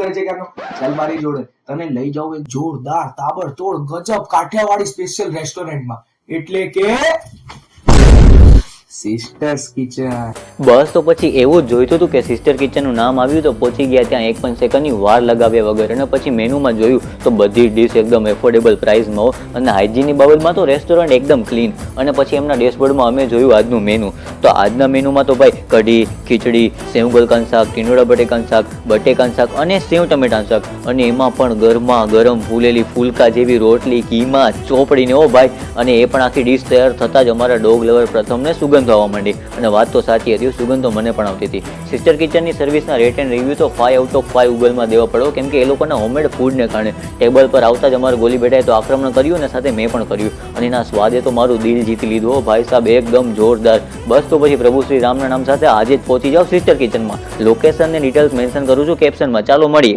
કરે છે કે આનો ચાલ મારી જોડે તને લઈ જાઉં એક જોરદાર તાબડતોડ ગજબ કાઠિયાવાડી સ્પેશિયલ રેસ્ટોરન્ટમાં, એટલે કે સિસ્ટર્સ કિચન. બસ તો પછી એવું જ જોઈતું હતું કે સિસ્ટર કિચનનું નામ આવ્યું તો પહોંચી ગયા ત્યાં 1 પણ સેકન્ડની વાર લગાવ્યા વગર. અને પછી મેનુમાં જોયું તો બધી ડીશ એકદમ એફોર્ડેબલ પ્રાઇસમાં અને હાઇજીનની બાબતમાં તો રેસ્ટોરન્ટ એકદમ ક્લીન. અને પછી એમના ડેશબોર્ડમાં અમે જોયું આજનું મેનુ. તો આજના મેનુમાં તો ભાઈ કઢી, ખીચડી, સેવ ગલકાનું શાક, ટીંડોળા બટેકાનું શાક, બટેકાનું શાક અને સેવ ટમેટાનું શાક. અને એમાં પણ ગરમા ગરમ ફૂલેલી ફુલકા જેવી રોટલી, કીમા, ચોપડીને ઓ ભાઈ. અને એ પણ આખી ડીશ તૈયાર થતાં જ અમારા ડોગ લવર પ્રથમને સુગંધ આવવા માંડી. અને વાત તો સાચી હતી, સુગંધ તો મને પણ આવતી હતી. સિસ્ટર કિચનની સર્વિસના રેટ એન્ડ રિવ્યુ તો 5 આઉટ ઓફ 5 ગૂગલમાં દેવા પડો, કેમ કે એ લોકોના હોમમેડ ફૂડને કારણે ટેબલ પર આવતા જ અમારા ગોલી બેટાએ તો આક્રમણ કર્યું અને સાથે મેં પણ કર્યું. અને એના સ્વાદે તો મારું દિલ જીતી લીધું ભાઈ સાહેબ, એકદમ જોરદાર. બસ તો પછી પ્રભુ શ્રી રામના નામ સાથે આજે જ પહોંચી જાઓ સિસ્ટર કિચનમાં. લોકેશન ને ડિટેલ્સ મેન્શન કરું છું કેપ્શનમાં. ચાલો મળીએ.